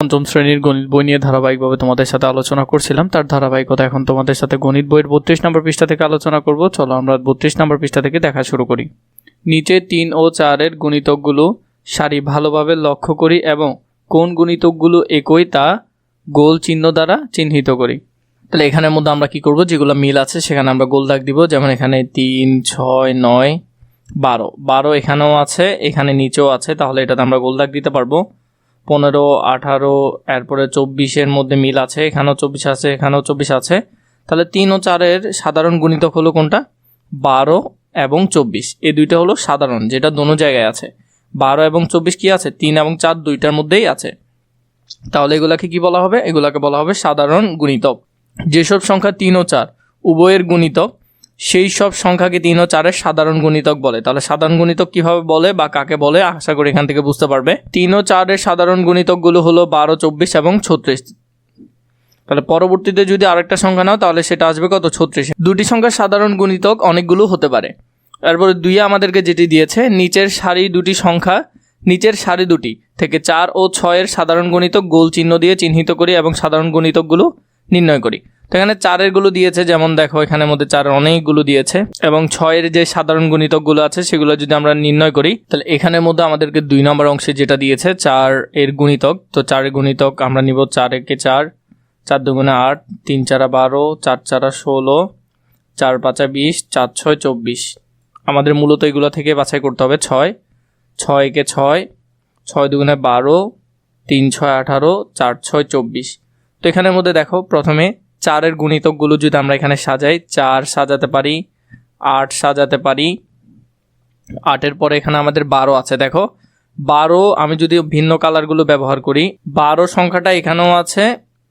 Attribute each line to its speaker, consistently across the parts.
Speaker 1: পঞ্চম শ্রেণীর গণিত বই নিয়ে ধারাবাহিকভাবে তোমাদের সাথে আলোচনা করছিলাম। তার ধারাবাহিকতা এখন তোমাদের সাথে গণিত বইয়ের 32 নম্বর পৃষ্ঠা থেকে আলোচনা করব। চলো আমরা 32 নম্বর পৃষ্ঠা থেকে দেখা শুরু করি। নিচে 3 ও 4 এর গুণিতকগুলো সারি ভালোভাবে লক্ষ্য করি এবং কোন গুণিতকগুলো একই তা গোল চিহ্ন দ্বারা চিহ্নিত করি। তাহলে এখানের মধ্যে আমরা কি করব, যেগুলো মিল আছে সেখানে আমরা গোল দাগ দিব। যেমন এখানে 3, 6, 9, 12 এখানেও আছে, এখানে নিচেও আছে, তাহলে এটাতে আমরা গোল দাগ দিতে পারবো। 15, 18 এরপরে 24 মধ্যে মিল আছে, এখানেও 24 আছে, এখানেও 24 আছে। তাহলে 3 ও 4 এর সাধারণ গুণিতক হলো কোনটা? 12 এবং 24। এই দুইটা হলো সাধারণ, যেটা দোনো জায়গায় আছে। 12 এবং 24 কি আছে? 3 এবং 4 দুইটার মধ্যেই আছে। তাহলে এগুলাকে কি বলা হবে? এগুলাকে বলা হবে সাধারণ গুণিতক। যেসব সংখ্যা 3 ও 4 উভয়ের গুণিতক, সেই সব সংখ্যাকে 3 ও 4 এর সাধারণ গুণিতক বলে। তাহলে সাধারণ গুণিতক কিভাবে বলে বা কাকে বলে আশা করি এখান থেকে বুঝতে পারবে। 3 ও 4 এর সাধারণ গুণিতকগুলো হলো 12, 24 এবং 36। তাহলে পরবর্তীতে যদি আরেকটা সংখ্যা নাও তাহলে সেটা আসবে কত? 36। দুটি সংখ্যার সাধারণ গুণিতক অনেকগুলো হতে পারে। তারপরে 2 আমাদেরকে যেটি দিয়েছে, নিচের সারি দুটি সংখ্যা নিচের সারি দুটি থেকে 4 ও 6 এর সাধারণ গুণিতক গোল চিহ্ন দিয়ে চিহ্নিত করি এবং সাধারণ গুণিতকগুলো নির্ণয় করি। তো এখানে 4 এর গুলো দিয়েছে, যেমন দেখো এখানের মধ্যে 4 অনেকগুলো দিয়েছে, এবং 6 এর যে সাধারণ গুণিতকগুলো আছে সেগুলো যদি আমরা নির্ণয় করি, তাহলে এখানের মধ্যে আমাদেরকে 2 নম্বর অংশে যেটা দিয়েছে 4 এর গুণিতক। তো 4 এর গুণিতক আমরা নিব 4 একে 4, 4 দুগুণে 8, 3 4 12, 4 4 16, 4 5 20, 4 6 24। আমাদের মূলত এগুলো থেকে বাছাই করতে হবে 6, 6 একে 6, 6 দুগুণে 12, 3 6 18, 4 6 24। তো এখানের মধ্যে দেখো প্রথমে 4 এর গুণিতকগুলো যদি আমরা এখানে সাজাই, 4 সাজাতে পারি, 8 সাজাতে পারি। 8 এর পরে এখানে আমাদের 12 আছে। দেখো 12 আমি যদি ভিন্ন কালারগুলো ব্যবহার করি, 12 সংখ্যাটা এখানেও আছে,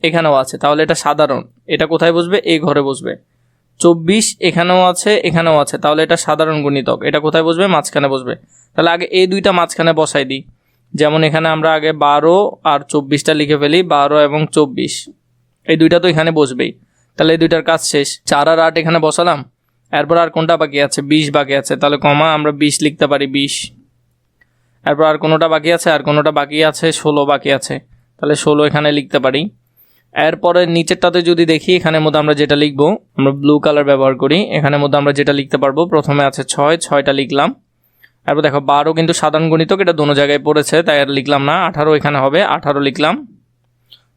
Speaker 1: এখানেও আছে, তাহলে এটা সাধারণ। এটা কোথায় বসবে? এই ঘরে বসবে। 24 এখানেও আছে, এখানেও আছে, তাহলে এটা সাধারণ গুণিতক। এটা কোথায় বসবে? মাঝখানে বসবে। তাহলে আগে এই দুইটা মাঝখানে বসাই দিই। যেমন এখানে আমরা আগে 12 আর 24টা লিখে ফেলি, 12 এবং 24। এই দুইটা তো এখানে বসবেই। তাহলে এই দুইটার কাজ শেষ। 4 আর 8 এখানে বসালাম। এরপর আর কোনটা বাকি আছে? 20 বাকি আছে, তাহলে কমা আমরা 20 লিখতে পারি, 20। এরপর আর কোনোটা বাকি আছে? আর কোনোটা বাকি আছে, 16 বাকি আছে, তাহলে 16 এখানে লিখতে পারি। এরপরে নিচেরটাতে যদি দেখি, এখানের মধ্যে আমরা যেটা লিখবো, আমরা ব্লু কালার ব্যবহার করি, এখানের মধ্যে আমরা যেটা লিখতে পারবো, প্রথমে আছে 6, 6টা লিখলাম। এরপর দেখো 12 কিন্তু সাধারণ গুণিতক, এটা দোনো জায়গায় পড়েছে তাই আর লিখলাম না। 18 এখানে হবে, 18 লিখলাম।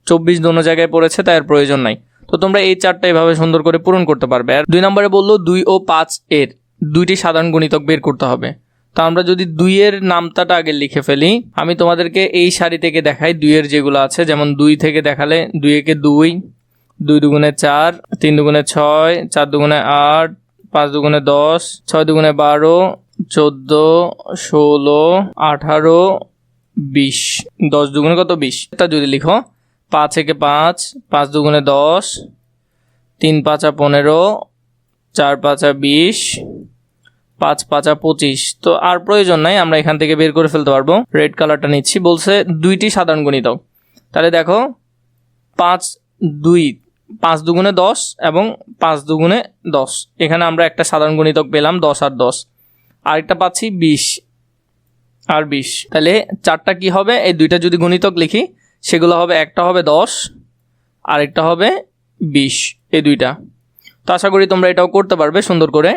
Speaker 1: 24 দোনো জায়গায় পড়েছে তাই আর প্রয়োজন নাই। তো তোমরা এই চারটা এভাবে সুন্দর করে পূরণ করতে পারবে। আর 2 নম্বরে বললো 2 ও 5 এর দুইটি সাধারণ গুণিতক বের করতে হবে। তো আমরা যদি 2 এর নামতাটা আগে লিখে ফেলি, আমি তোমাদেরকে এই সারি থেকে দেখাই 2 এর যেগুলো আছে। যেমন 2 থেকে দেখালে 2 একে 2, 2 দুগুণে 4, 3 দুগুণে 6, 4 দুগুণে 8, 5 দুগুণে 10, 6 দুগুণে 12, 14, 16, 18, 20, 10 দুগুণে কত? 20। তা যদি লিখো 5 একে 5, 5 দুগুণে 10, 3 5 15, 4 5 20, 5 5 25। তো আর প্রয়োজন নাই, আমরা এখান থেকে বের করে ফেলতে পারবো। রেড কালারটা নিচ্ছি। বলছে দুইটি সাধারণ গুণিতক। তাহলে দেখো 5 দুগুণে 10 এবং 5 দুগুণে 10। এখানে আমরা একটা সাধারণ গুণিতক পেলাম, 10 আর 10। আরেকটা পাচ্ছি 20 আর 20। তাহলে চারটা কি হবে? এই দুইটা যদি গুণিতক লিখি সেগুলো হবে, একটা হবে 10, আরেকটা হবে 20, এই দুইটা। তো আশা করি তোমরা এটাও করতে পারবে সুন্দর করে।